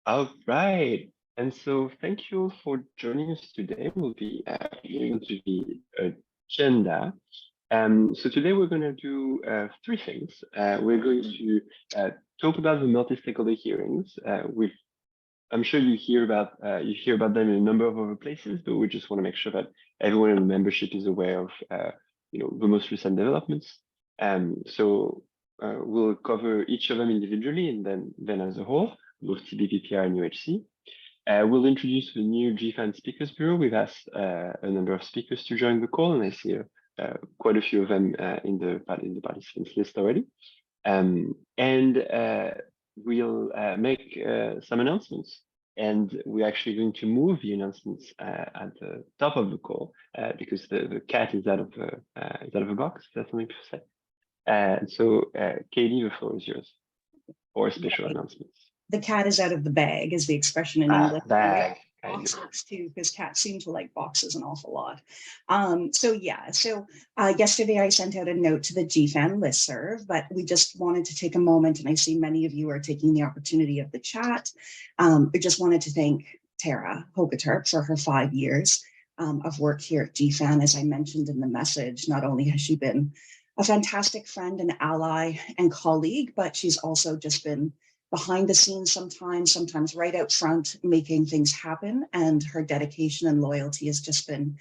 All right. And so thank you for joining us today. We'll be getting into the agenda. So today we're going to do three things. We're going to talk about the multi-stakeholder hearings. I'm sure you hear about them in a number of other places, but we just want to make sure that everyone in the membership is aware of the most recent developments. So we'll cover each of them individually and then as a whole, both TB, PPR, and UHC. We'll introduce the new GFAN Speakers Bureau. We've asked a number of speakers to join the call, and I see quite a few of them in the participants list already. And we'll make some announcements. And we're actually going to move the announcements at the top of the call because the cat is out of the box. That's something to say. And so, Katie, the floor is yours for special announcements. The cat is out of the bag, is the expression in English. Bag. Boxes too, because cats seem to like boxes an awful lot. So yesterday I sent out a note to the GFAN listserv, but we just wanted to take a moment, and I see many of you are taking the opportunity of the chat. We just wanted to thank Tara Hogaterp for her 5 years of work here at GFAN. As I mentioned in the message, not only has she been a fantastic friend and ally and colleague, but she's also just been behind the scenes sometimes right out front, making things happen. And her dedication and loyalty has just been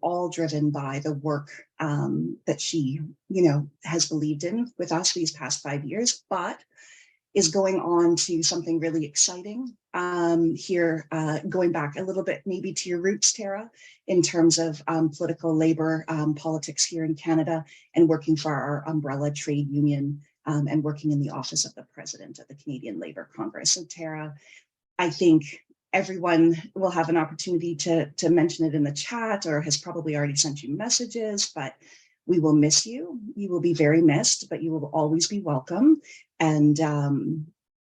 all driven by the work that she, has believed in with us these past 5 years, but is going on to something really exciting here, going back a little bit maybe to your roots, Tara, in terms of political labor politics here in Canada and working for our umbrella trade union and working in the office of the president of the Canadian Labour Congress. So Tara, I think everyone will have an opportunity to mention it in the chat or has probably already sent you messages, but we will miss you. You will be very missed, but you will always be welcome. And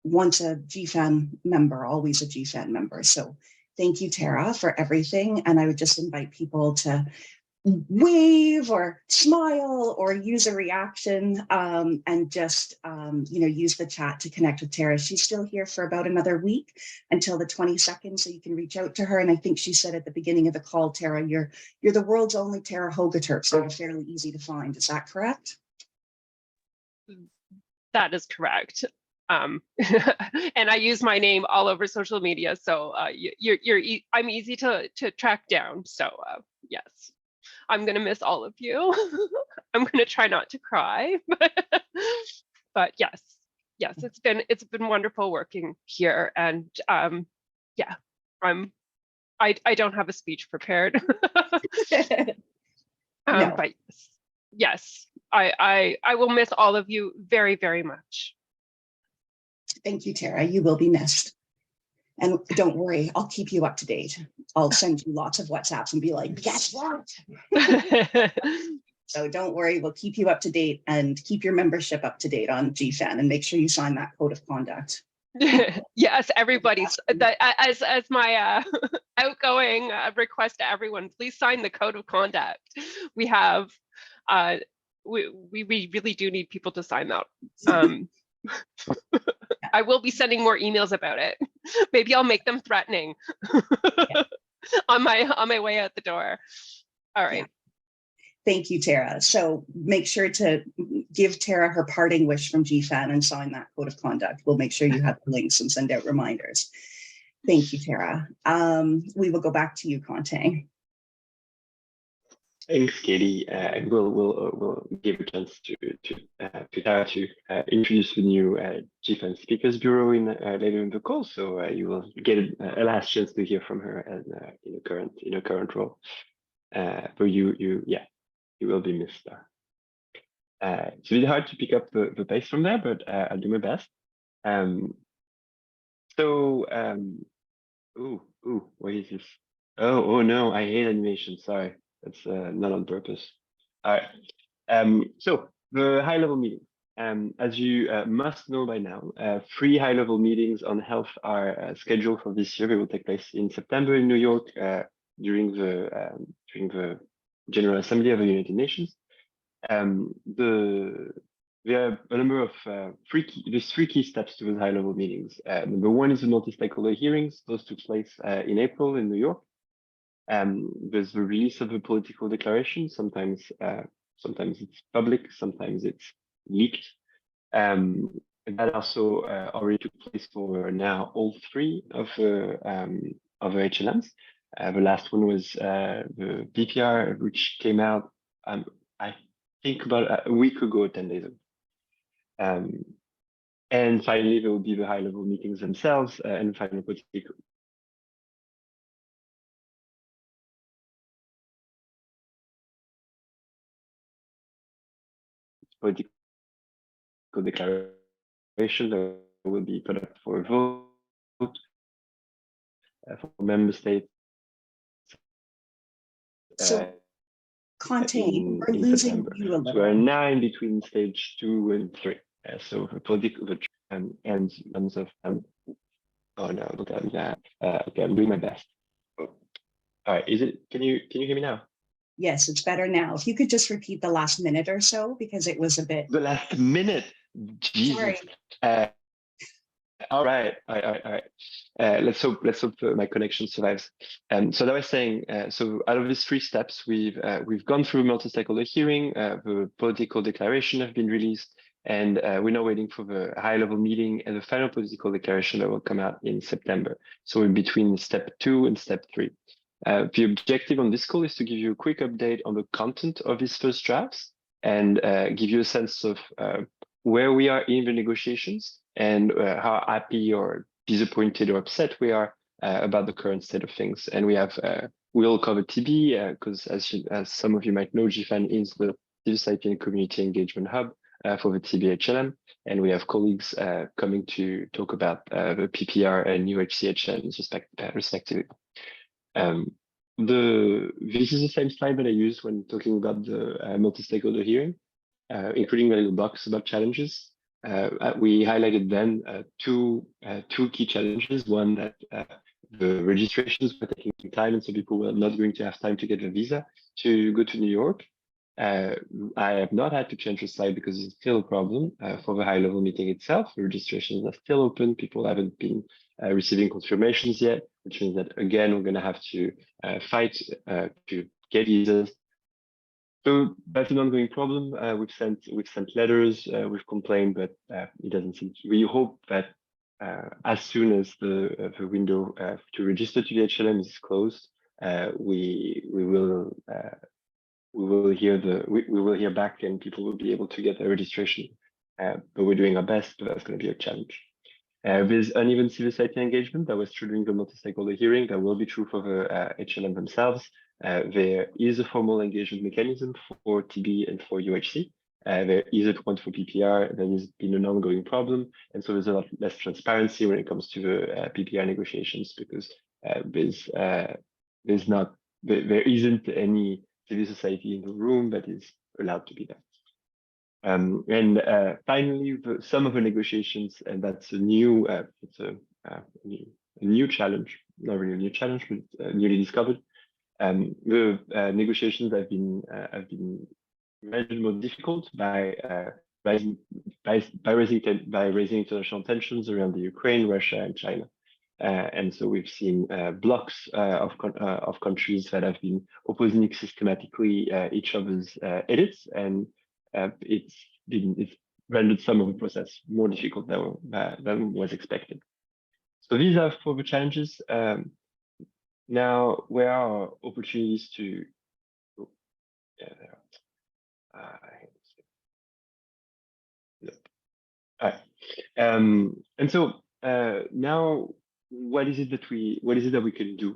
once a GFAN member, always a GFAN member. So thank you, Tara, for everything. And I would just invite people to wave or smile or use a reaction and just use the chat to connect with Tara. She's still here for about another week until the 22nd, so you can reach out to her. And I think she said at the beginning of the call, Tara, you're the world's only Tara Hogaterp, so you're fairly easy to find. Is that correct? That is correct. And I use my name all over social media, so I'm easy to track down. So yes. I'm going to miss all of you. I'm going to try not to cry, but yes, it's been wonderful working here. And yeah, I don't have a speech prepared, No. but yes, I will miss all of you very, very much. Thank you, Tara. You will be missed. And don't worry, I'll keep you up to date. I'll send you lots of WhatsApps and be like, guess what? So don't worry, we'll keep you up to date and keep your membership up to date on GFAN and make sure you sign that code of conduct. Yes, everybody's as my outgoing request to everyone, please sign the code of conduct. We have, we really do need people to sign that. I will be sending more emails about it. Maybe I'll make them threatening on my way out the door. All right. Yeah. Thank you, Tara. So make sure to give Tara her parting wish from GFAN and sign that code of conduct. We'll make sure you have the links and send out reminders. Thank you, Tara. We will go back to you, Contang. Thanks, Katie. And we'll give a chance to Tara to introduce the new GFAN Speakers Bureau later in the call. So you will get a last chance to hear from her in a current role. But you will be missed. It's really hard to pick up the pace from there, but I'll do my best. What is this? Oh no, I hate animation. Sorry. That's not on purpose. All right. So the high-level meeting. As you must know by now, 3 high-level meetings on health are scheduled for this year. They will take place in September in New York during the General Assembly of the United Nations. The there are a number of there's three key steps to those high-level meetings. Number one is the multi-stakeholder hearings. Those took place in April in New York. There's the release of a political declaration. Sometimes it's public, sometimes it's leaked. That also already took place for now all three of the HLMs. The last one was the PPR, which came out, I think about a week ago, 10 days ago. And finally, there will be the high-level meetings themselves and final political declaration that will be put up for a vote for member states. So, Contain, we're losing September. you a little. So we're now in between stage 2 and 3. So the political and in terms of oh no, look at that. Okay, I'm doing my best. Oh. All right, can you hear me now? Yes, it's better now. If you could just repeat the last minute or so, because it was a bit. The last minute. Jesus. Sorry. All right. Let's hope my connection survives. So that was saying, so out of these three steps, we've gone through multi-stakeholder hearing, the political declaration have been released, and we're now waiting for the high-level meeting and the final political declaration that will come out in September. So we're between step 2 and step 3. The objective on this call is to give you a quick update on the content of these first drafts and give you a sense of where we are in the negotiations and how happy or disappointed or upset we are about the current state of things. And we'll cover TB because as some of you might know, GFAN is the civil society and community engagement hub for the TB HLM. And we have colleagues coming to talk about the PPR and UHC HLMs respectively. This is the same slide that I used when talking about the multi-stakeholder hearing, including a little box about challenges. We highlighted then two key challenges. One, that the registrations were taking time, and so people were not going to have time to get a visa to go to New York. I have not had to change the slide because it's still a problem for the high-level meeting itself. The registrations are still open. People haven't been receiving confirmations yet, which means that, again, we're going to have to fight to get visas. So that's an ongoing problem. We've sent letters, we've complained, but it doesn't seem to. We hope that as soon as the window to register to the HLM is closed, we will hear back and people will be able to get their registration. But we're doing our best, but that's going to be a challenge. With uneven civil society engagement, that was true during the multi-stakeholder hearing, that will be true for the HLM themselves. There is a formal engagement mechanism for TB and for UHC. There isn't one for PPR. There has been an ongoing problem, and so there's a lot less transparency when it comes to the PPR negotiations because there isn't any civil society in the room that is allowed to be there. Finally, some of the negotiations, and that's a new challenge, not really a new challenge, but newly discovered. The negotiations have been made more difficult by raising international tensions around the Ukraine, Russia, and China. And so we've seen blocks of countries that have been opposing systematically each other's edits, and it's rendered some of the process more difficult than was expected. So these are for the challenges. Now, where are opportunities to? Oh, yeah, there are. No. All right. And so now, what is it that we can do?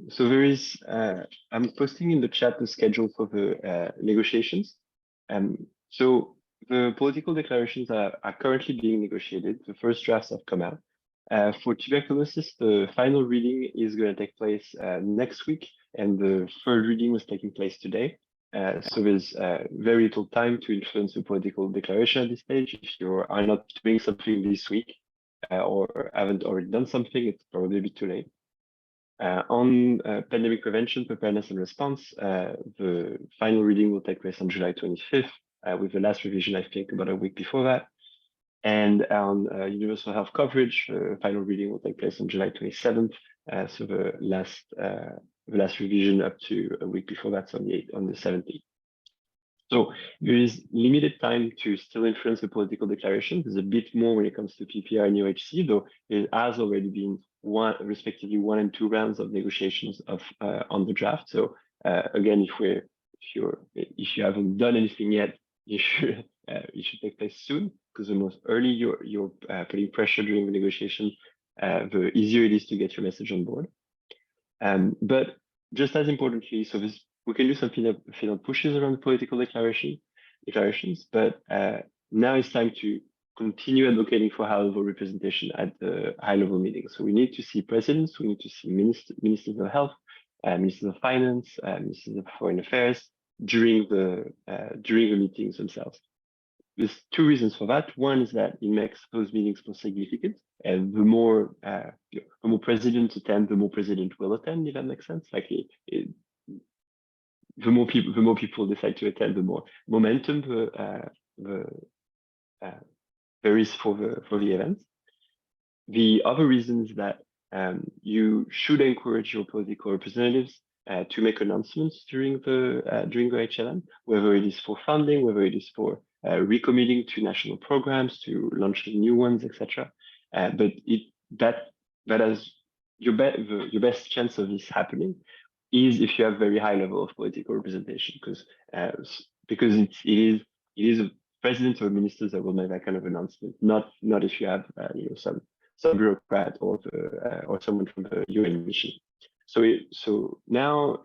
So there is. I'm posting in the chat the schedule for the negotiations. So the political declarations are currently being negotiated. The first drafts have come out. For tuberculosis, the final reading is going to take place next week, and the third reading was taking place today. So there's very little time to influence the political declaration at this stage. If you are not doing something this week or haven't already done something, it's probably a bit too late. On pandemic prevention, preparedness, and response, the final reading will take place on July 25th. with the last revision, I think, about a week before that. And on universal health coverage, final reading will take place on July 27th. So the last revision up to a week before that, on the 17th. So there is limited time to still influence the political declaration. There's a bit more when it comes to PPR and UHC, though there has already been respectively 1 and 2 rounds of negotiations on the draft. So again, if you haven't done anything yet, it should take place soon, because the most early you're putting pressure during the negotiation, the easier it is to get your message on board. But just as importantly, so we can do some final pushes around the political declarations, but now it's time to continue advocating for high-level representation at the high-level meetings. So we need to see presidents, we need to see ministers of health, ministers of finance, ministers of foreign affairs during the meetings themselves. There's 2 reasons for that. One is that it makes those meetings more significant, and the more presidents attend, the more president will attend. If that makes sense, like the more people decide to attend, the more momentum there is for the event. The other reason is that you should encourage your political representatives to make announcements during the HLM, whether it is for funding, whether it is for recommitting to national programs, to launching new ones, etc. But that has your best chance of this happening is if you have very high level of political representation, because it is a president or ministers that will make that kind of announcement, not if you have some bureaucrat or someone from the UN mission. So now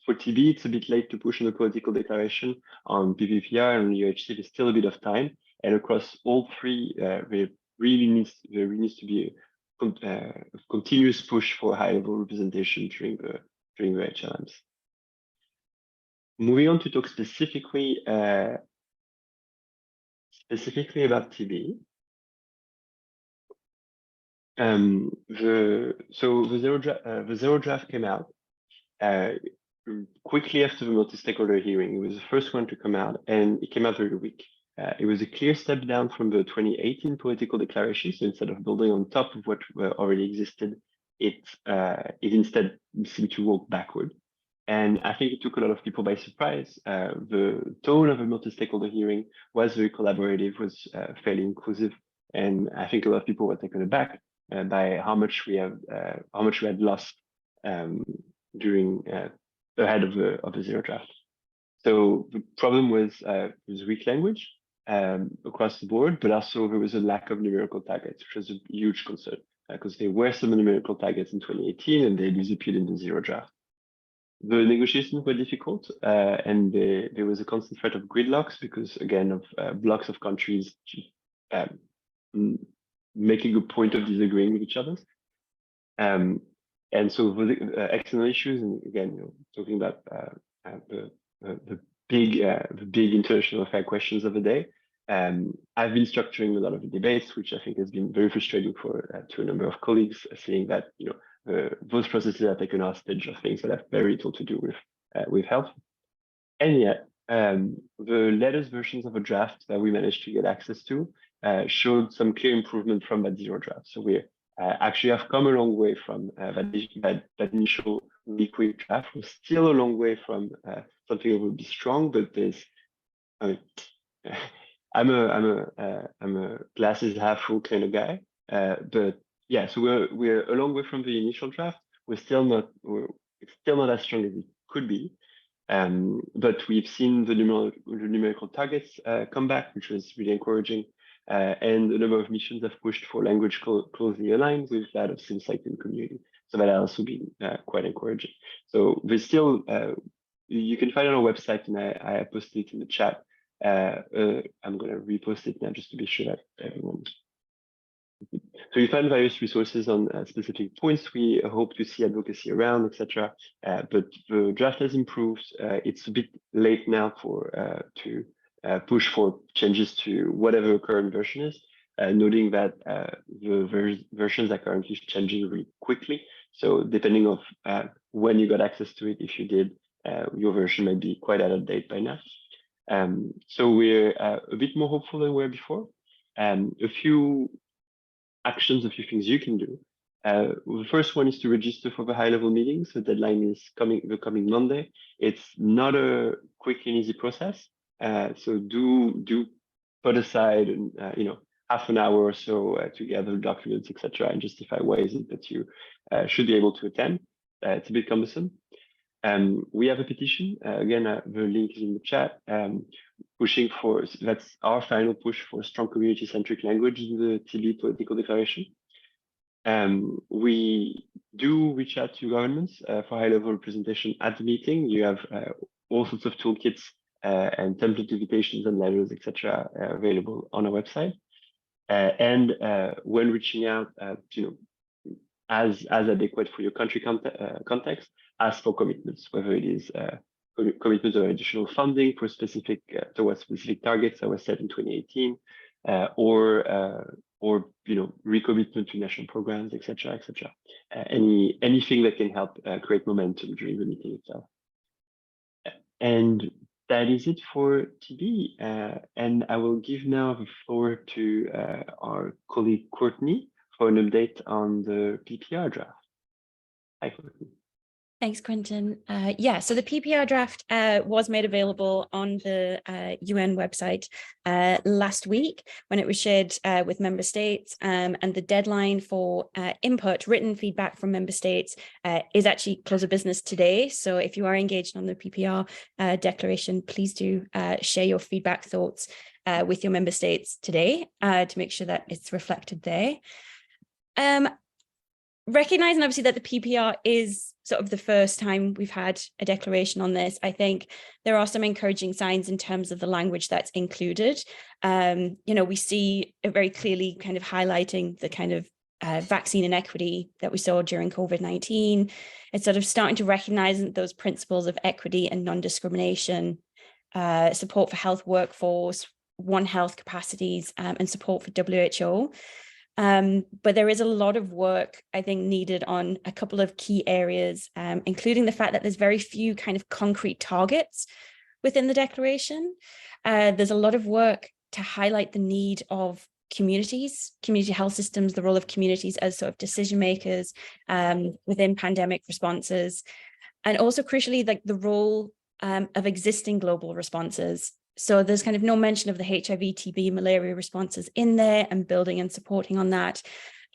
for TB, it's a bit late to push on the political declaration. On PPR and UHC, there's still a bit of time, and across all 3, there really needs to be a continuous push for high-level representation during the HLMs. Moving on to talk specifically about TB. The zero draft came out quickly after the multi-stakeholder hearing. It was the first one to come out, and it came out very weak. It was a clear step down from the 2018 political declaration. So instead of building on top of what already existed, it instead seemed to walk backward. And I think it took a lot of people by surprise. The tone of a multi-stakeholder hearing was very collaborative, was fairly inclusive, and I think a lot of people were taken aback by how much we had lost during ahead of the zero draft. So the problem was weak language across the board, but also there was a lack of numerical targets, which was a huge concern because there were some numerical targets in 2018 and they disappeared in the zero draft. The negotiations were difficult, and there was a constant threat of gridlocks because, again, of blocks of countries making a point of disagreeing with each other. And so the external issues, and again, talking about the big international affair questions of the day. I've been structuring a lot of the debates, which I think has been very frustrating to a number of colleagues, seeing that those processes are taken hostage of things that have very little to do with health. And yet, the latest versions of a draft that we managed to get access to showed some clear improvement from that zero draft. So we actually have come a long way from that initial weak draft. We're still a long way from something that would be strong, but I'm a glasses half full kind of guy. But yeah, so we're a long way from the initial draft. It's still not as strong as it could be. But we've seen the numerical targets come back, which was really encouraging. And a number of missions have pushed for language closely aligned with that of civil society and community. So that has also been quite encouraging. So there's still, you can find it on our website, and I posted it in the chat. I'm going to repost it now just to be sure that everyone. So you find various resources on specific points we hope to see advocacy around, etc. But the draft has improved. It's a bit late now to push for changes to whatever current version is, noting that the versions are currently changing really quickly. So depending on when you got access to it, if you did, your version might be quite out of date by now. So we're a bit more hopeful than we were before. A few actions, a few things you can do. The first one is to register for the high-level meeting. So the deadline is the coming Monday. It's not a quick and easy process. So do put aside, half an hour or so to gather documents, etc., and justify why is it that you should be able to attend. It's a bit cumbersome. We have a petition. Again, the link is in the chat. Pushing for, that's our final push for strong community-centric language in the TB political declaration. We do reach out to governments for high-level representation at the meeting. You have all sorts of toolkits and template invitations and letters, etc., available on our website. And when reaching out, as adequate for your country context, ask for commitments, whether it is commitment of additional funding for specific towards specific targets that were set in 2018, or recommitment to national programs, etc., etc. Anything that can help create momentum during the meeting itself. And that is it for TB. And I will give now the floor to our colleague Courtney for an update on the PPR draft. Hi, Courtney. Thanks, Quentin. So the PPR draft was made available on the UN website last week when it was shared with member states, and the deadline for written feedback from member states is actually close of business today. So if you are engaged on the PPR declaration, please do share your feedback thoughts with your member states today to make sure that it's reflected there. Recognizing obviously that the PPR is sort of the first time we've had a declaration on this, I think there are some encouraging signs in terms of the language that's included. We see it very clearly kind of highlighting the kind of vaccine inequity that we saw during COVID-19. It's sort of starting to recognize those principles of equity and non-discrimination, support for health workforce, One Health capacities, and support for WHO. But there is a lot of work, I think, needed on a couple of key areas, including the fact that there's very few kind of concrete targets within the declaration. There's a lot of work to highlight the need of communities, community health systems, the role of communities as sort of decision makers within pandemic responses, and also crucially, like the role of existing global responses. So there's kind of no mention of the HIV, TB, malaria responses in there and building and supporting on that.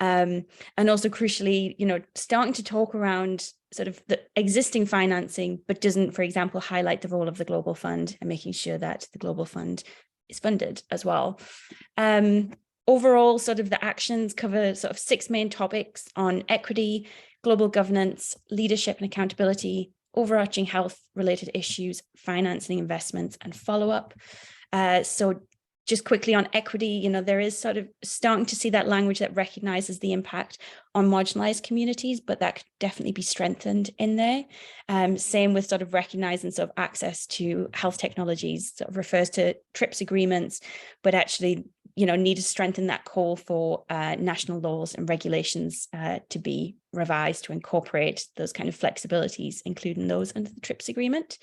And also crucially, starting to talk around sort of the existing financing, but doesn't, for example, highlight the role of the Global Fund and making sure that the Global Fund is funded as well. Overall, sort of the actions cover sort of 6 main topics on equity, global governance, leadership and accountability, overarching health-related issues, financing, investments, and follow-up. So just quickly on equity, there is sort of starting to see that language that recognizes the impact on marginalized communities, but that could definitely be strengthened in there. Same with sort of recognizing sort of access to health technologies, sort of refers to TRIPS agreements, but actually, need to strengthen that call for national laws and regulations to be revised to incorporate those kind of flexibilities, including those under the TRIPS agreement.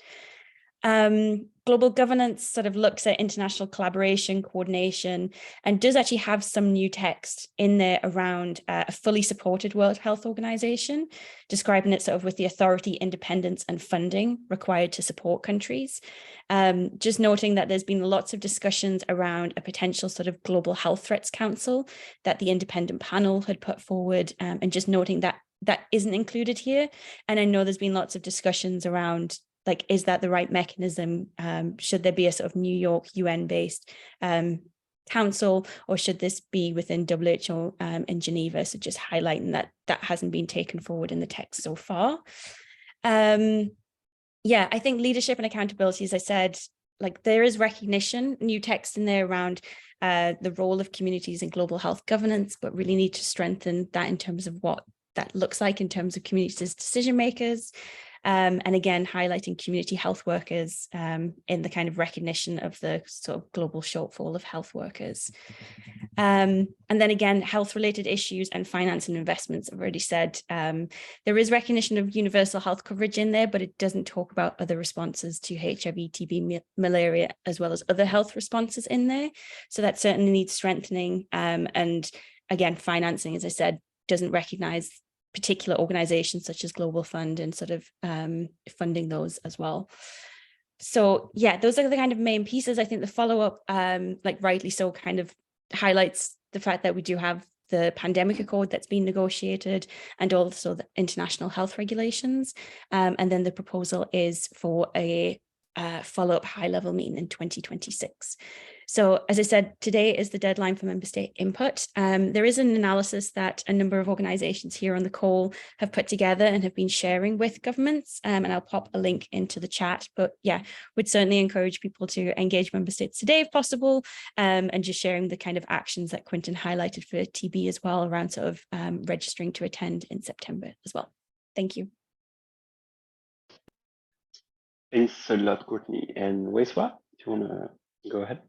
Global governance sort of looks at international collaboration, coordination, and does actually have some new text in there around a fully supported World Health Organization, describing it sort of with the authority, independence, and funding required to support countries. Just noting that there's been lots of discussions around a potential sort of Global Health Threats Council that the independent panel had put forward, and just noting that that isn't included here. And I know there's been lots of discussions around, like, is that the right mechanism? Should there be a sort of New York UN-based council, or should this be within WHO in Geneva? So just highlighting that that hasn't been taken forward in the text so far. I think leadership and accountability, as I said, like there is recognition, new text in there around the role of communities in global health governance, but really need to strengthen that in terms of what that looks like in terms of communities as decision makers. And again, highlighting community health workers in the kind of recognition of the sort of global shortfall of health workers. And then again, health-related issues and finance and investments, I've already said. There is recognition of universal health coverage in there, but it doesn't talk about other responses to HIV, TB, malaria, as well as other health responses in there. So that certainly needs strengthening. And again, financing, as I said, doesn't recognize particular organizations such as Global Fund and sort of funding those as well. So yeah, those are the kind of main pieces. I think the follow-up, like rightly so, kind of highlights the fact that we do have the pandemic accord that's been negotiated and also the international health regulations. And then the proposal is for a follow-up high-level meeting in 2026. So as I said, today is the deadline for member state input. There is an analysis that a number of organizations here on the call have put together and have been sharing with governments, and I'll pop a link into the chat. But yeah, would certainly encourage people to engage member states today if possible, and just sharing the kind of actions that Quintin highlighted for TB as well around sort of registering to attend in September as well. Thank you. Thanks a lot, Courtney. And Weiswa, do you want to go ahead?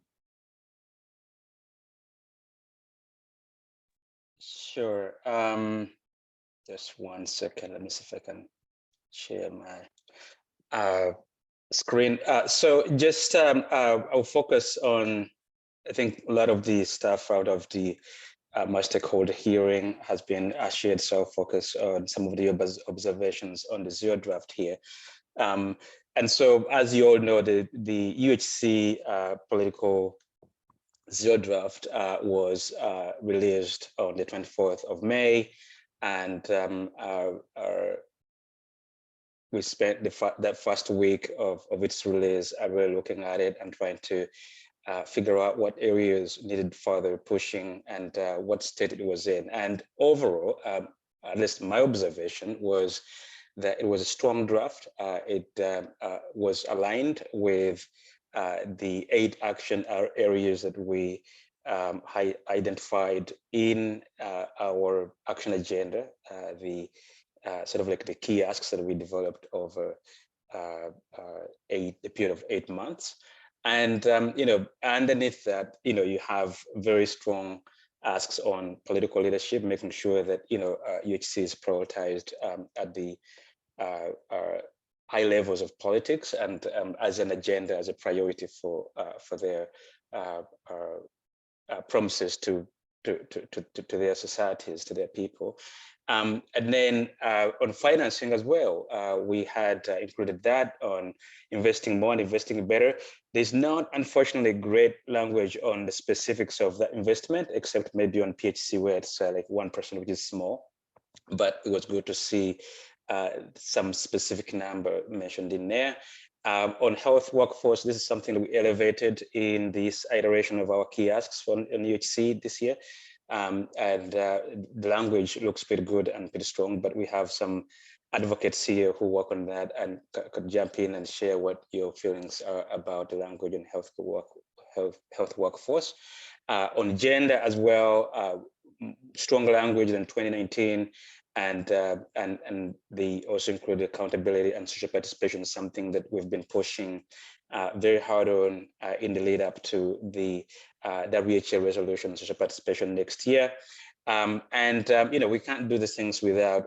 Sure. Just 1 second. Let me see if I can share my screen. So just I'll focus on, I think a lot of the stuff out of the multi-stakeholder hearing has been shared, so I'll focus on some of the observations on the zero draft here. And so, as you all know, the UHC political zero draft was released on the 24th of May, and we spent that first week of its release really looking at it and trying to figure out what areas needed further pushing and what state it was in. And overall, at least my observation was that it was a strong draft. It was aligned with the 8 action areas that we identified in our action agenda, the sort of like the key asks that we developed over the period of 8 months. And you know, underneath that, you know, you have very strong asks on political leadership, making sure that, you know, UHC is prioritized at the high levels of politics and as an agenda, as a priority for their promises to their societies, to their people. And then on financing as well, we had included that on investing more and investing better. There's not, unfortunately, great language on the specifics of that investment, except maybe on PHC where it's like 1%, which is small. But it was good to see some specific number mentioned in there. On health workforce, this is something that we elevated in this iteration of our key asks on UHC this year. And the language looks pretty good and pretty strong, but we have some advocates here who work on that and could jump in and share what your feelings are about the language and health workforce. On gender as well, strong language in 2019, and they also include accountability and social participation, something that we've been pushing very hard on in the lead up to the WHO resolution on social participation next year. You know, we can't do these things without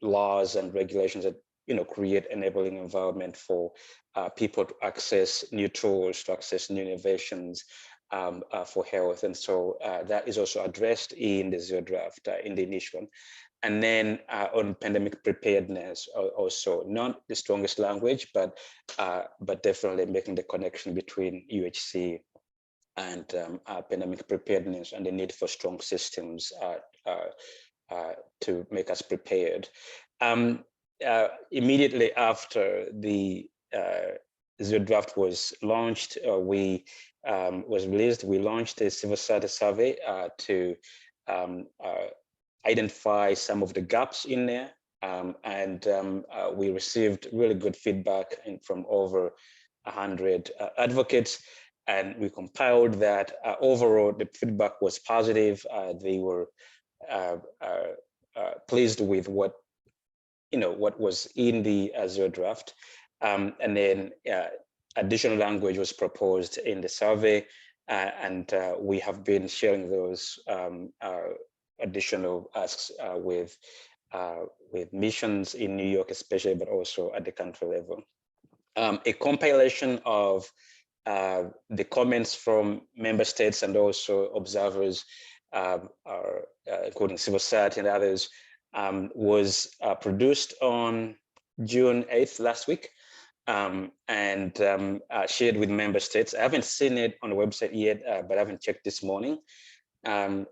laws and regulations that, you know, create enabling environment for people to access new tools, to access new innovations for health. And so that is also addressed in the zero draft, in the initial one. And then on pandemic preparedness, also not the strongest language, but definitely making the connection between UHC and pandemic preparedness and the need for strong systems to make us prepared. Immediately after the zero draft was launched, was released, we launched a civil society survey to identify some of the gaps in there. We received really good feedback from over 100 advocates, and we compiled that. Overall, the feedback was positive. They were pleased with what what was in the zero draft, and then additional language was proposed in the survey, and we have been sharing those additional asks with missions in New York, especially, but also at the country level. A compilation of the comments from member states and also observers, including civil society and others, was produced on June 8th last week, and shared with member states. I haven't seen it on the website yet, but I haven't checked this morning.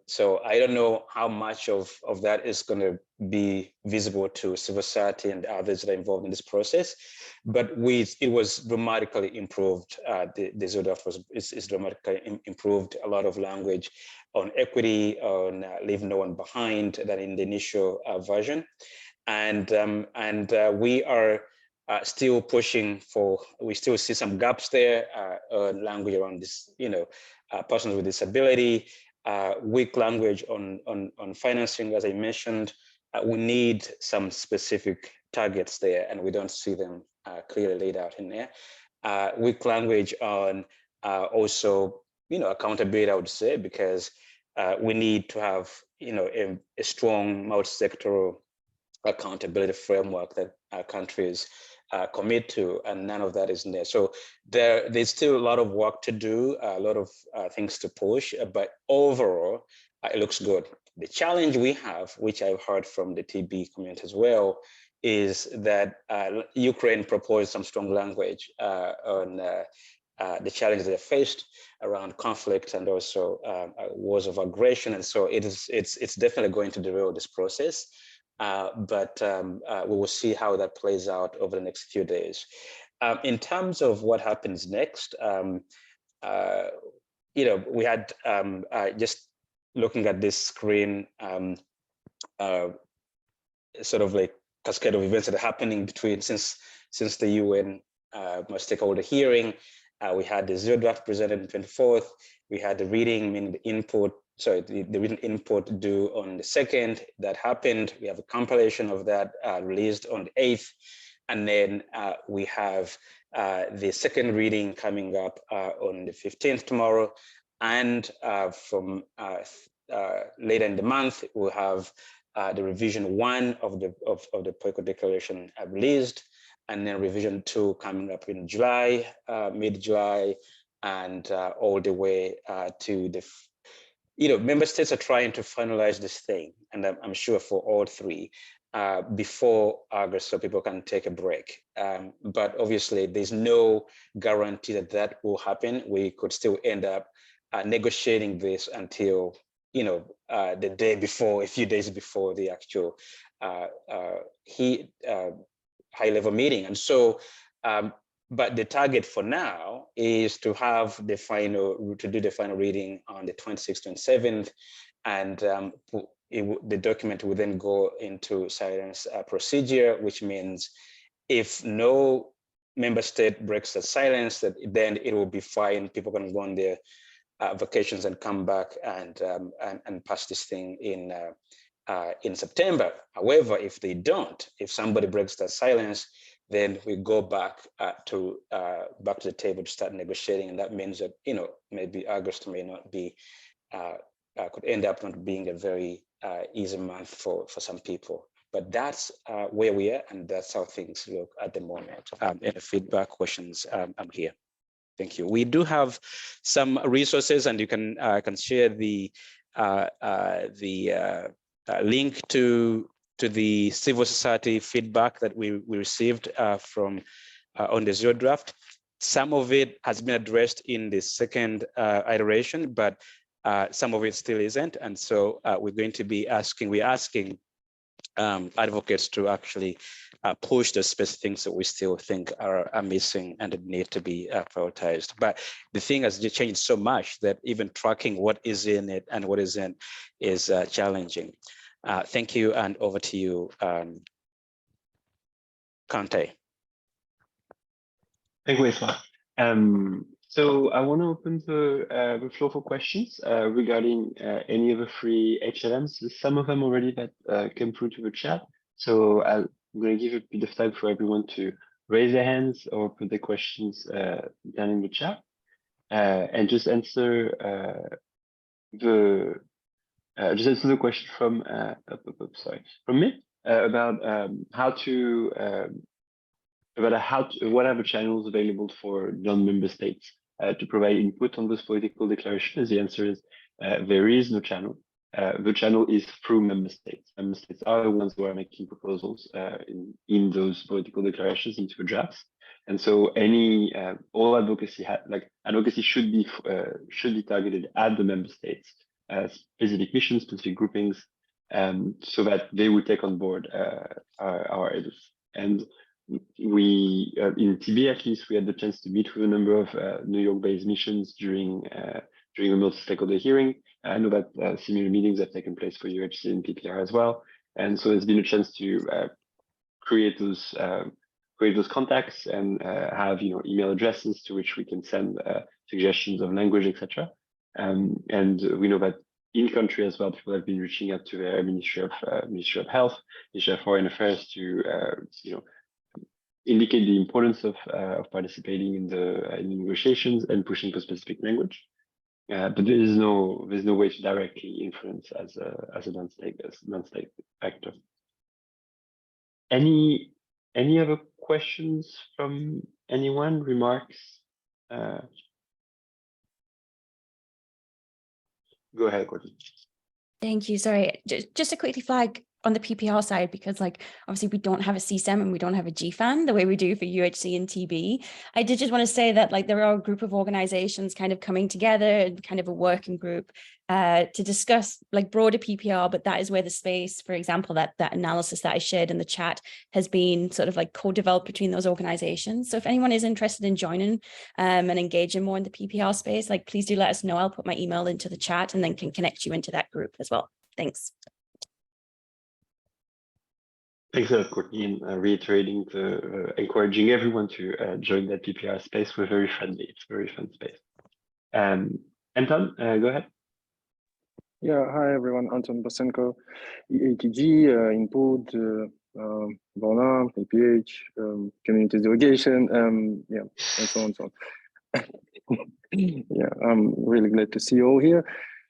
So I don't know how much of that is going to be visible to civil society and others that are involved in this process, but it was dramatically improved. The zero draft is dramatically improved. A lot of language on equity, on leave no one behind, than in the initial version, and we are still pushing for. We still see some gaps there, language around this, persons with disability. Weak language on financing, as I mentioned. We need some specific targets there, and we don't see them clearly laid out in there. Weak language on also, accountability, I would say, because we need to have, a strong multi-sectoral accountability framework that countries commit to, and none of that is in there. So there's still a lot of work to do, a lot of things to push, but overall, it looks good. The challenge we have, which I've heard from the TB community as well, is that Ukraine proposed some strong language on the challenges they faced around conflict and also wars of aggression, and so it's definitely going to derail this process. But we will see how that plays out over the next few days. In terms of what happens next, we had just looking at this screen, sort of like cascade of events that are happening since the UN stakeholder hearing. We had the zero draft presented on the 24th. We had the reading, meaning the input. Sorry, the written input due on the 2nd. That happened. We have a compilation of that released on the 8th. And then we have the second reading coming up on the 15th tomorrow. And from later in the month, we'll have the revision 1 of the Poico Declaration released, and then revision 2 coming up in July, mid-July, and all the way to the member states are trying to finalize this thing, and I'm sure for all three, before August, so people can take a break. But obviously, there's no guarantee that will happen. We could still end up negotiating this until the day before, a few days before the actual high-level meeting, and so. But the target for now is to have do the final reading on the 26th and 27th, and the document will then go into silence procedure, which means if no member state breaks the silence, then it will be fine. People can go on their vacations and come back and pass this thing in September. However, if they don't, if somebody breaks that silence, then we go back to the table to start negotiating, and that means that maybe August may not be could end up not being a very easy month for some people. But that's where we are, and that's how things look at the moment. Any feedback, questions? I'm here. Thank you. We do have some resources, and you can share the link to the civil society feedback that we received from on the zero draft. Some of it has been addressed in the second iteration, but some of it still isn't. And so we're asking advocates to actually push the specific things that we still think are missing and need to be prioritized. But the thing has just changed so much that even tracking what is in it and what isn't is challenging. Thank you, and over to you, Kante. Thank you, Isma. So I want to open the floor for questions regarding any of the three HLMs. There's some of them already that came through to the chat. So I'll I'm going to give a bit of time for everyone to raise their hands or put their questions down in the chat, and just answer the question from from me about what are the channels available for non-member states to provide input on those political declarations. The answer is there is no channel. The channel is through member states. Member states are the ones who are making proposals in those political declarations into the drafts. And so all advocacy should be targeted at the member states, specific missions, specific groupings, so that they would take on board our evidence. And we, in TB at least, we had the chance to meet with a number of New York-based missions during a multi-stakeholder hearing. I know that similar meetings have taken place for UHC and PPR as well. And so there's been a chance to create those contacts and have email addresses to which we can send suggestions of language, etc. And we know that in country as well, people have been reaching out to their Ministry of Health, Ministry of Foreign Affairs to indicate the importance of participating in the negotiations and pushing for specific language. But there's no way to directly influence as a non-state actor. Any other questions from anyone? Remarks? Go ahead, Courtney. Thank you. Sorry, just to quickly flag on the PPR side, because obviously we don't have a CSEM and we don't have a GFAN the way we do for UHC and TB. I did just want to say that there are a group of organizations kind of coming together and kind of a working group to discuss broader PPR, but that is where the space, for example, that analysis that I shared in the chat has been sort of co-developed between those organizations. So if anyone is interested in joining and engaging more in the PPR space, please do let us know. I'll put my email into the chat and then can connect you into that group as well. Thanks. Thanks a lot, Courtney, and reiterating encouraging everyone to join that PPR space. We're very friendly. It's a very fun space. Anton, go ahead. Yeah, hi everyone. Anton Bosenko, EATG, Input, Volna, APH, Communities Delegation, and so on and so on. Yeah, I'm really glad to see you all here.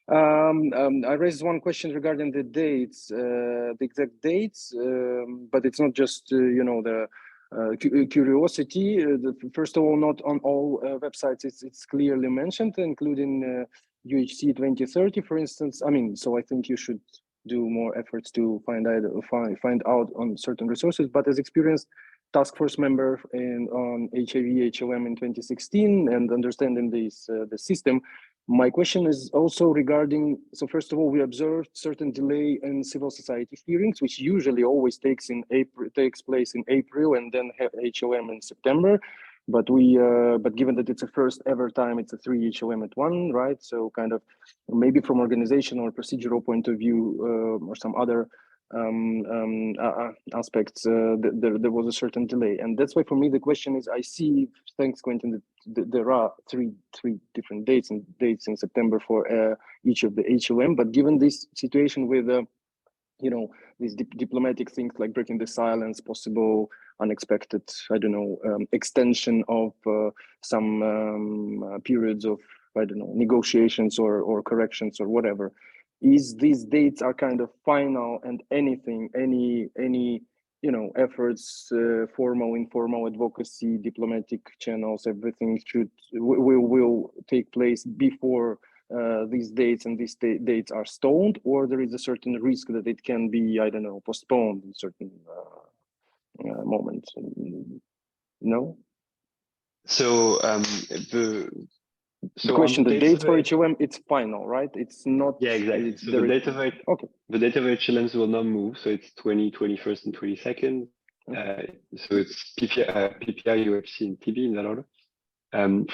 I raised one question regarding the dates, the exact dates, but it's not just the curiosity. First of all, not on all websites it's clearly mentioned, including UHC 2030, for instance. So I think you should do more efforts to find out on certain resources. But as experienced task force member on HIV HLM in 2016 and understanding the system, my question is also regarding, so first of all, we observed certain delay in civil society hearings, which usually always takes place in April and then have HLM in September. But given that it's a first ever time, it's a 3 HLM at one, right? So kind of maybe from organizational or procedural point of view or some other aspects, there was a certain delay. And that's why for me, the question is, I see, thanks Quentin, there are three different dates in September for each of the HLM. But given this situation with, these diplomatic things like breaking the silence, possible unexpected, extension of some periods of, negotiations or corrections or whatever, is these dates are kind of final, and any efforts, formal, informal advocacy, diplomatic channels, everything will take place before these dates, and these dates are stoned, or there is a certain risk that it can be, postponed in certain moments. No. So the question, the dates for HLM, it's final, right? It's not. Yeah, exactly. So the date of HLMs will not move. So it's 21st, and 22nd. Okay. So it's PPR, UHC, and TB in that order.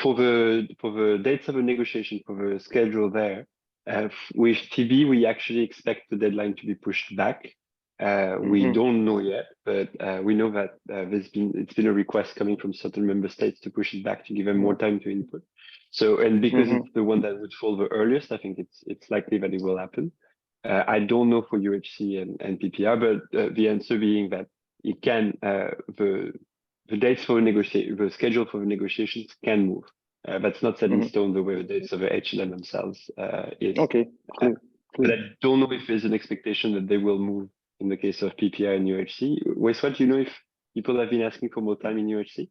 For the dates of the negotiation, for the schedule there, with TB, we actually expect the deadline to be pushed back. We don't know yet, but we know that it's been a request coming from certain member states to push it back to give them more time to input. So, and because it's the one that would fall the earliest, I think it's likely that it will happen. I don't know for UHC and PPR, but the answer being that it can the dates for the schedule for the negotiations can move. That's not set in stone the way the dates of the HLM themselves is. Okay, cool. But I don't know if there's an expectation that they will move in the case of PPR and UHC. Westwood, do you know if people have been asking for more time in UHC?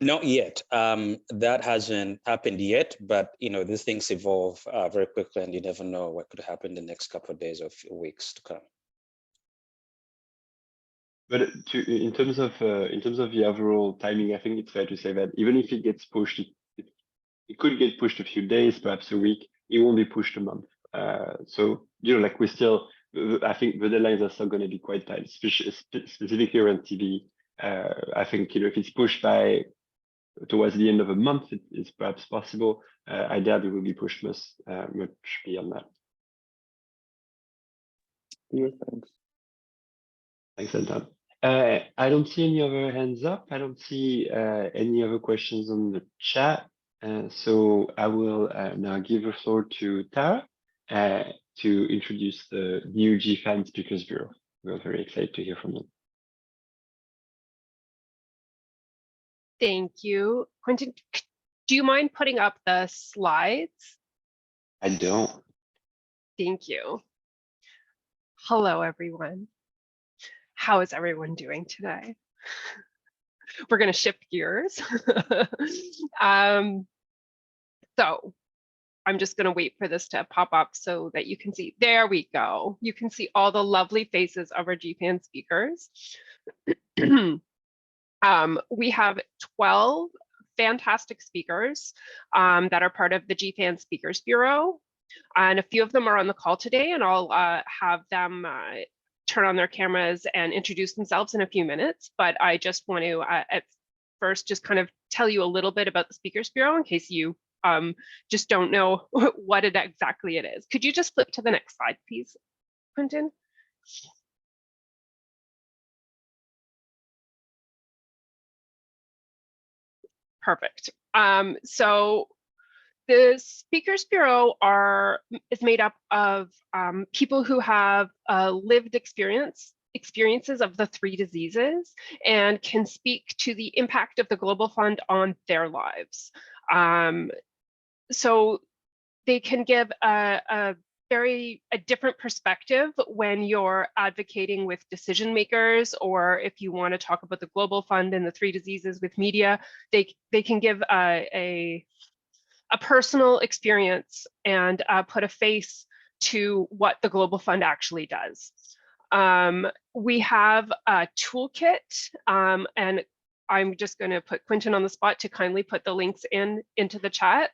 Not yet. That hasn't happened yet, but these things evolve very quickly, and you never know what could happen the next couple of days or few weeks to come. But in terms of the overall timing, I think it's fair to say that even if it gets pushed, it could get pushed a few days, perhaps a week. It won't be pushed a month. So like we still, I think the deadlines are still going to be quite tight, specifically around TV. I think if it's pushed by towards the end of a month, it's perhaps possible. I doubt it will be pushed much beyond that. Yeah, thanks. Thanks, Anton. I don't see any other hands up. I don't see any other questions on the chat. So I will now give the floor to Tara to introduce the new GFAN Speakers Bureau. We're very excited to hear from them. Thank you. Quentin, do you mind putting up the slides? I don't. Thank you. Hello, everyone. How is everyone doing today? We're going to shift gears. So I'm just going to wait for this to pop up so that you can see. There we go. You can see all the lovely faces of our GFAN speakers. We have 12 fantastic speakers that are part of the GFAN Speakers Bureau. And a few of them are on the call today, and I'll have them turn on their cameras and introduce themselves in a few minutes. But I just want to at first just kind of tell you a little bit about the Speakers Bureau in case you just don't know what exactly it is. Could you just flip to the next slide, please, Quentin? Perfect. So the Speakers Bureau is made up of people who have lived experiences of the 3 diseases and can speak to the impact of the Global Fund on their lives. So they can give a different perspective when you're advocating with decision makers, or if you want to talk about the Global Fund and the 3 diseases with media, they can give a personal experience and put a face to what the Global Fund actually does. We have a toolkit, and I'm just going to put Quentin on the spot to kindly put the links into the chat.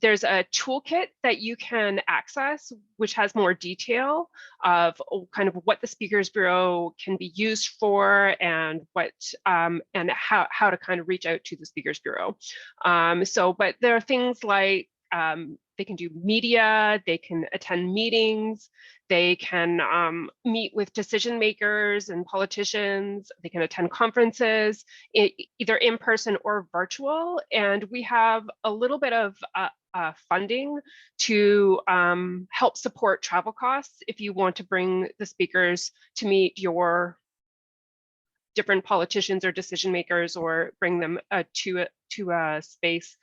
There's a toolkit that you can access, which has more detail of kind of what the Speakers Bureau can be used for and what and how to kind of reach out to the Speakers Bureau. But there are things like they can do media, they can attend meetings, they can meet with decision makers and politicians, they can attend conferences, either in person or virtual. And we have a little bit of funding to help support travel costs if you want to bring the speakers to meet your different politicians or decision makers, or bring them to a space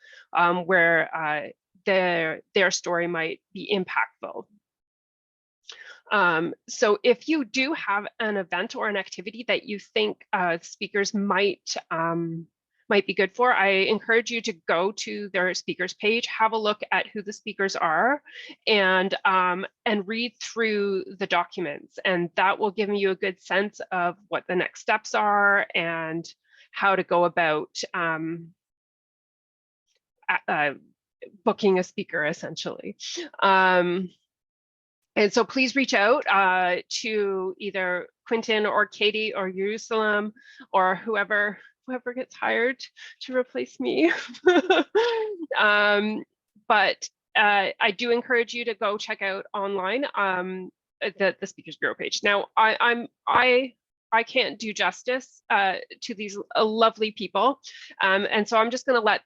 where their story might be impactful. So if you do have an event or an activity that you think speakers might be good for, I encourage you to go to their speakers page, have a look at who the speakers are, and read through the documents, and that will give you a good sense of what the next steps are and how to go about booking a speaker, essentially. And so please reach out to either Quentin or Katie or Jerusalem or whoever gets hired to replace me. But I do encourage you to go check out online the Speakers Bureau page. Now, I can't do justice to these lovely people. And so I'm just going to let,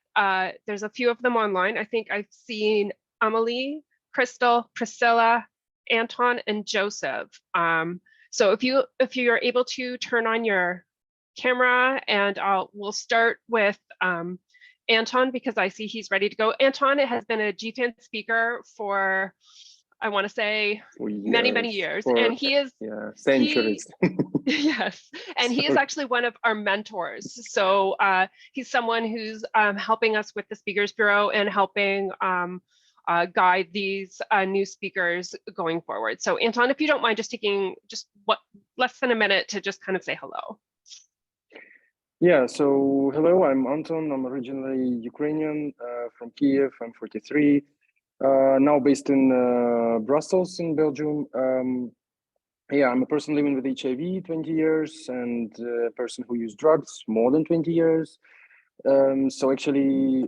there's a few of them online. I think I've seen Amelie, Crystal, Priscilla, Anton, and Joseph. So if you're able to turn on your camera, and we'll start with Anton, because I see he's ready to go. Anton has been a GFAN speaker for, I want to say, many years, and he is centuries. Yes, and he is actually one of our mentors. So he's someone who's helping us with the Speakers Bureau and helping guide these new speakers going forward. So Anton, if you don't mind just taking less than a minute to just kind of say hello. Yeah, so hello, I'm Anton. I'm originally Ukrainian, from Kiev. I'm 43, now based in Brussels in Belgium. Yeah, I'm a person living with HIV 20 years and a person who used drugs more than 20 years. So actually,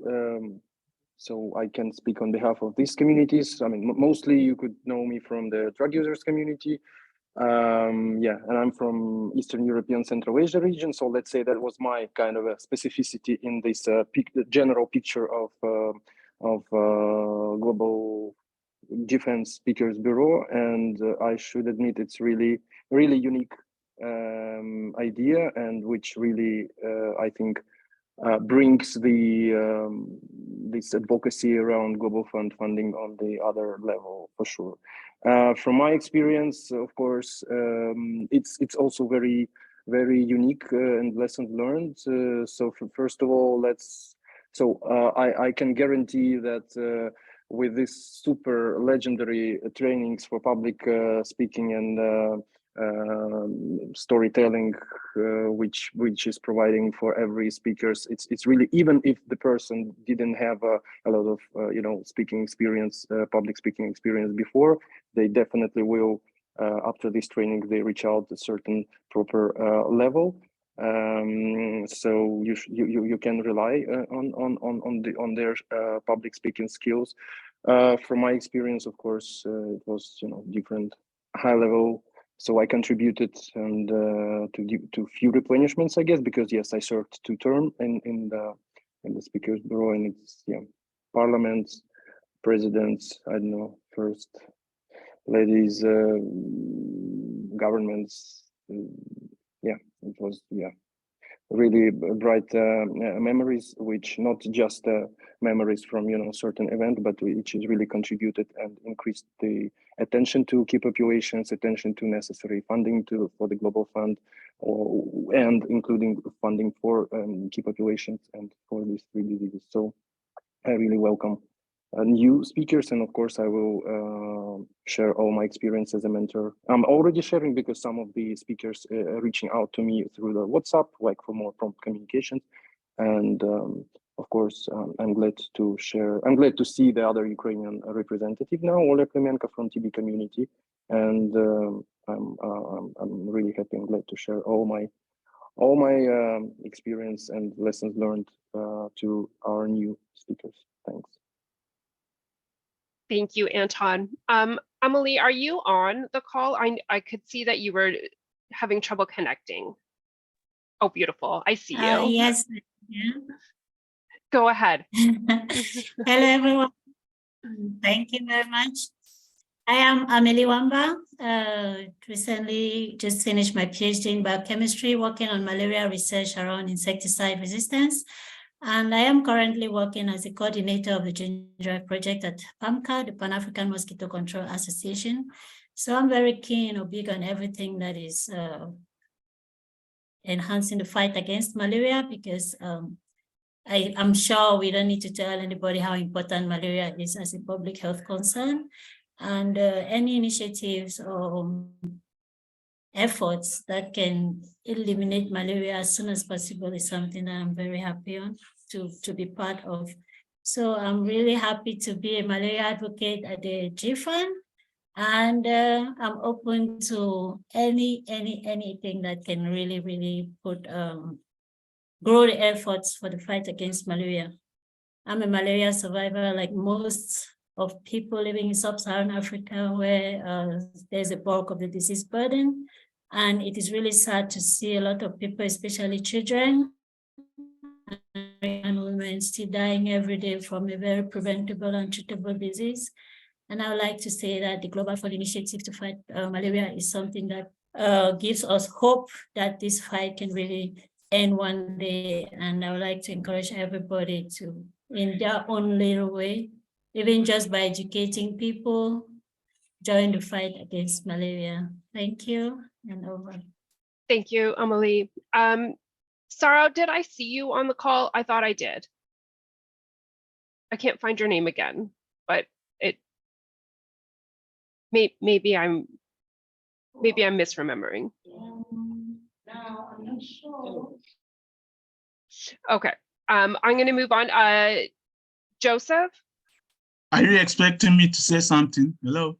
so I can speak on behalf of these communities. I mean, mostly you could know me from the drug users community. Yeah, and I'm from Eastern European Central Asia region. So let's say that was my kind of a specificity in this general picture of global GFAN Speakers Bureau. And I should admit it's really unique idea, and which really I think brings the this advocacy around global fund funding on the other level for sure. From my experience, of course, it's also very unique and lessons learned. So first of all, I can guarantee that with this super legendary trainings for public speaking and storytelling, which is providing for every speakers, it's really, even if the person didn't have a lot of speaking experience, public speaking experience before, they definitely will after this training they reach out a certain proper level. So you can rely on their public speaking skills. From my experience, of course, it was different high level. So I contributed and to few replenishments, I guess, because yes, I served 2 terms in the Speakers Bureau, and it's parliaments, presidents, I don't know, first ladies, governments. Yeah, it was really bright memories, which not just memories from certain event, but which is really contributed and increased the attention to key populations, attention to necessary funding for the global fund, and including funding for key populations and for these 3 diseases. So I really welcome new speakers, and of course I will share all my experience as a mentor. I'm already sharing because some of the speakers reaching out to me through the WhatsApp, like for more prompt communications. And of course, I'm glad to share. I'm glad to see the other Ukrainian representative now, Oleg Klemenko from TB community, and I'm really happy and glad to share all my experience and lessons learned to our new speakers. Thanks. Thank you, Anton. Emily, are you on the call? I could see that you were having trouble connecting. Oh, beautiful. I see you. Yes. Yeah. Go ahead. Hello, everyone. Thank you very much. I am Amelie Wamba. Recently just finished my PhD in biochemistry, working on malaria research around insecticide resistance. And I am currently working as a coordinator of the Ginger project at PAMCA, the Pan-African Mosquito Control Association. So I'm very keen or big on everything that is enhancing the fight against malaria, because I'm sure we don't need to tell anybody how important malaria is as a public health concern. And any initiatives or efforts that can eliminate malaria as soon as possible is something that I'm very happy on to be part of. So I'm really happy to be a malaria advocate at the GFAN, and I'm open to anything that can really put grow the efforts for the fight against malaria. I'm a malaria survivor, like most of people living in sub-Saharan Africa, where there's a bulk of the disease burden. And it is really sad to see a lot of people, especially children and women, still dying every day from a very preventable and treatable disease. And I would like to say that the Global Fund Initiative to fight malaria is something that gives us hope that this fight can really end one day. And I would like to encourage everybody to, in their own little way, even just by educating people, join the fight against malaria. Thank you, and over. Thank you, Amelie. Sarah, did I see you on the call? I thought I did. I can't find your name again, but it maybe I'm misremembering. No, I'm not sure. Okay, I'm going to move on. Joseph? Are you expecting me to say something? Hello?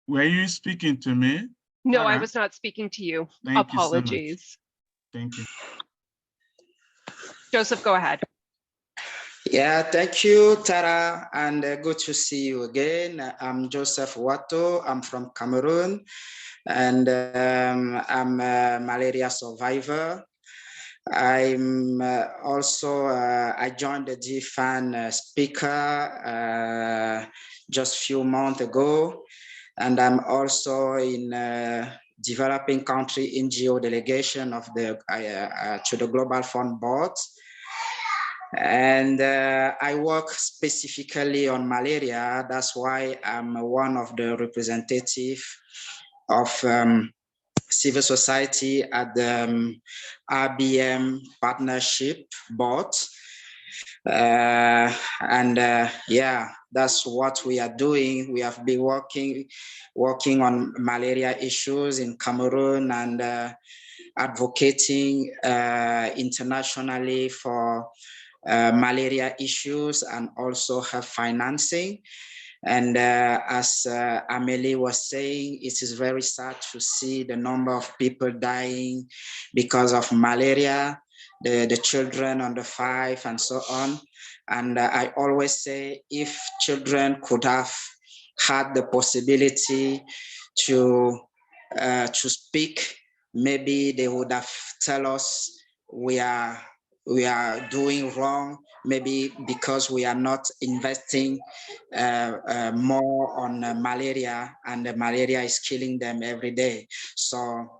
Were you speaking to me? No, I was not speaking to you. Thank you so much. Apologies. Thank you. Joseph, go ahead. Yeah, thank you, Tara, and good to see you again. I'm Joseph Wato. I'm from Cameroon, and I'm a malaria survivor. I'm also, I joined the GFAN speaker just a few months ago, and I'm also in developing country NGO delegation of the to the Global Fund Board. And I work specifically on malaria. That's why I'm one of the representatives of civil society at the RBM Partnership Board. Yeah, that's what we are doing. We have been working on malaria issues in Cameroon and advocating internationally for malaria issues and also have financing. And as Amelie was saying, it is very sad to see the number of people dying because of malaria, the children under 5 and so on. And I always say, if children could have had the possibility to speak, maybe they would have tell us we are doing wrong, maybe because we are not investing more on malaria, and the malaria is killing them every day. So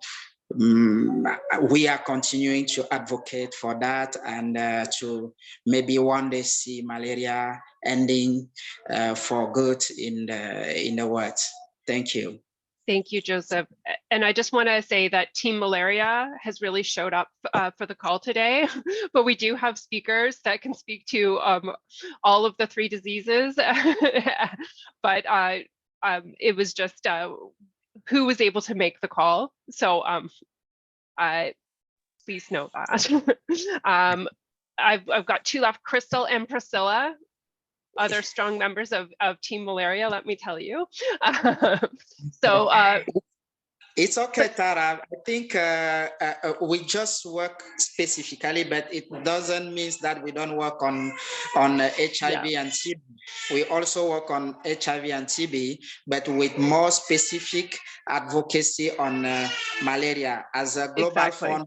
we are continuing to advocate for that, and to maybe one day see malaria ending for good in the world. Thank you. Thank you, Joseph. And I just want to say that Team Malaria has really showed up for the call today, but we do have speakers that can speak to all of the 3 diseases. But it was just who was able to make the call. So please know that. I've got 2 left, Crystal and Priscilla, other strong members of Team Malaria, let me tell you. So it's okay, Tara. I think we just work specifically, but it doesn't mean that we don't work on HIV and TB. We also work on HIV and TB, but with more specific advocacy on malaria. As a global fund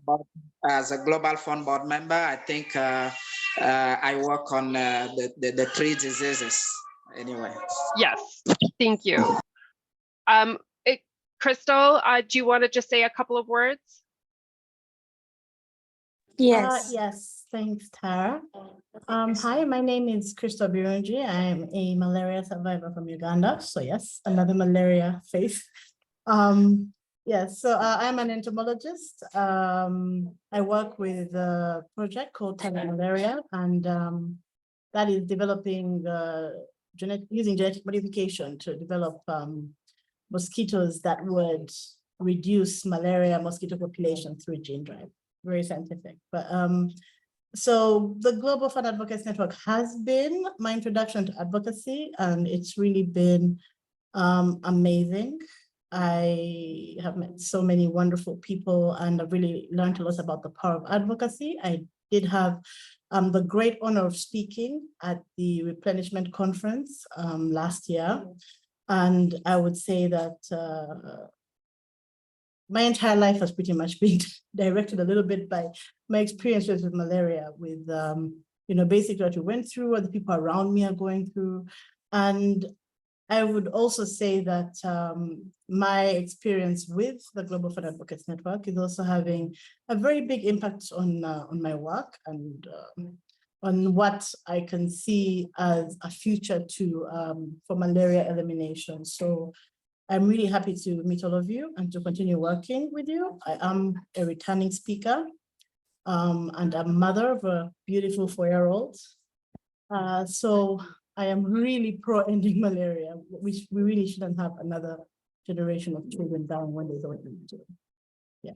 board member, I think I work on the 3 diseases. Anyway. Yes, thank you. Crystal, do you want to just say a couple of words? Yes. Yes, thanks, Tara. Hi, my name is Crystal Birunji. I'm a malaria survivor from Uganda. So yes, another malaria face. Yes, so I'm an entomologist. I work with a project called Tiger Malaria, and that is developing using genetic modification to develop mosquitoes that would reduce malaria mosquito population through gene drive. Very scientific. But so the Global Fund Advocacy Network has been my introduction to advocacy, and it's really been amazing. I have met so many wonderful people, and I've really learned a lot about the power of advocacy. I did have the great honor of speaking at the Replenishment Conference last year. And I would say that my entire life has pretty much been directed a little bit by my experiences with malaria, with basically what we went through, what the people around me are going through. And I would also say that my experience with the Global Fund Advocates Network is also having a very big impact on my work and on what I can see as a future for malaria elimination. So I'm really happy to meet all of you and to continue working with you. I am a returning speaker and a mother of a beautiful 4-year-old. So I am really pro-ending malaria. We really shouldn't have another generation of children dying when they don't need to. Yeah.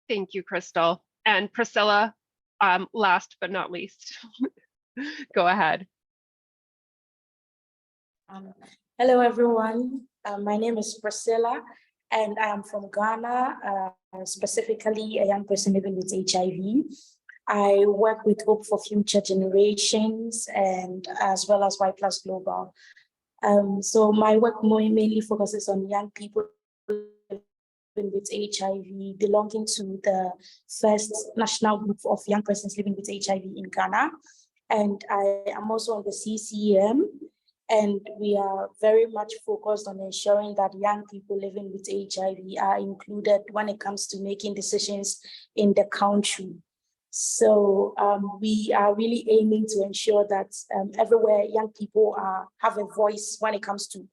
Thank you, Crystal. And Priscilla, last but not least, go ahead. Hello, everyone. My name is Priscilla, and I am from Ghana, specifically a young person living with HIV. I work with Hope for Future Generations and as well as Y Plus Global. So my work mainly focuses on young people living with HIV, belonging to the first national group of young persons living with HIV in Ghana. And I am also on the CCM, and we are very much focused on ensuring that young people living with HIV are included when it comes to making decisions in the country. So we are really aiming to ensure that everywhere young people have a voice when it comes to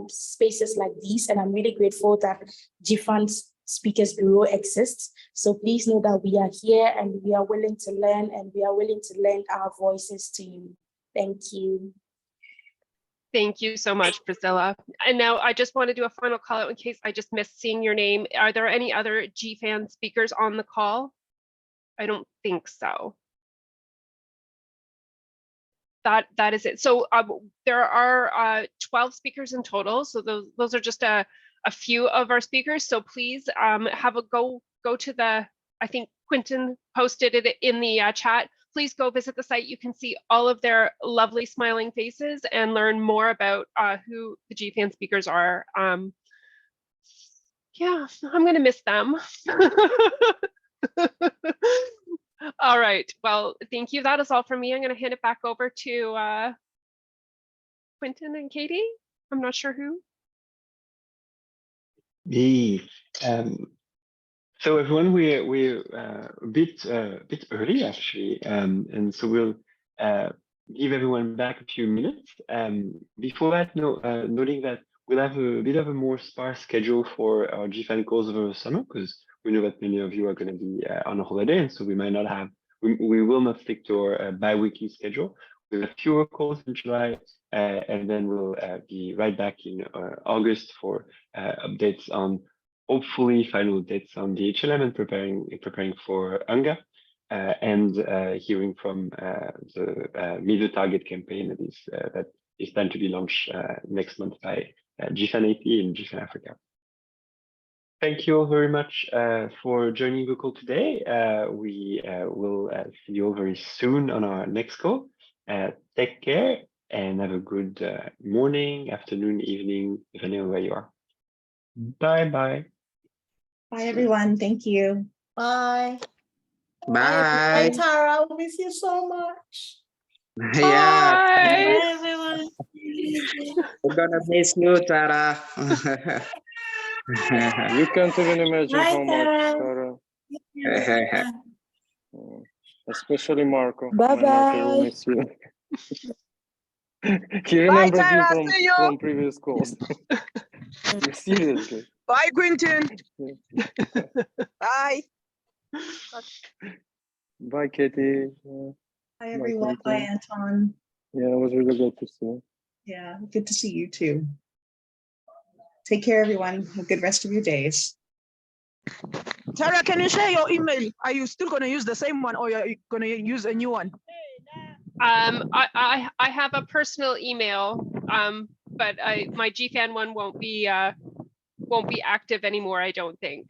spaces like these. And I'm really grateful that GFAN's Speakers Bureau exists. So please know that we are here and we are willing to learn, and we are willing to lend our voices to you. Thank you. Thank you so much, Priscilla. And now I just want to do a final call out in case I just missed seeing your name. Are there any other GFAN speakers on the call? I don't think so. That is it. So there are 12 speakers in total. So those are just a few of our speakers. So please have a go to the, I think Quentin posted it in the chat. Please go visit the site. You can see all of their lovely smiling faces and learn more about who the GFAN speakers are. Yeah, I'm gonna miss them. All right, well, thank you. That is all from me. I'm gonna hand it back over to Quentin and Katie. I'm not sure who. So everyone, we're a bit early actually, and so we'll give everyone back a few minutes. Before that, noting that we'll have a bit of a more sparse schedule for our GFAN calls over the summer, because we know that many of you are going to be on a holiday, and so we might not have, we will not stick to our bi-weekly schedule. We'll have fewer calls in July, and then we'll be right back in August for updates on, hopefully, final updates on the HLM and preparing for UNGA, and hearing from the Meet the Target campaign that is planned to be launched next month by GFAN AP in GFAN Africa. Thank you all very much for joining the call today. We will see you all very soon on our next call. Take care and have a good morning, afternoon, evening, depending on where you are. Bye-bye. Bye, everyone. Thank you. Bye. Bye. Bye, Tara. I miss you so much. Yeah. Bye. Bye, everyone. We're gonna miss you, Tara. You can't even imagine Bye, how much, Tara. Sarah. Especially Marco. Bye Marco will bye. miss you. He remembers you from previous calls. Seriously. Bye, Quentin. Bye. Bye, Katie. Bye, everyone. Bye, Anton. Yeah, it was really good to see you. Yeah, good to see you too. Take care, everyone. Have a good rest of your days. Tara, can you share your email? Are you still going to use the same one, or are you going to use a new one? I have a personal email, but my GFAN one won't be active anymore, I don't think.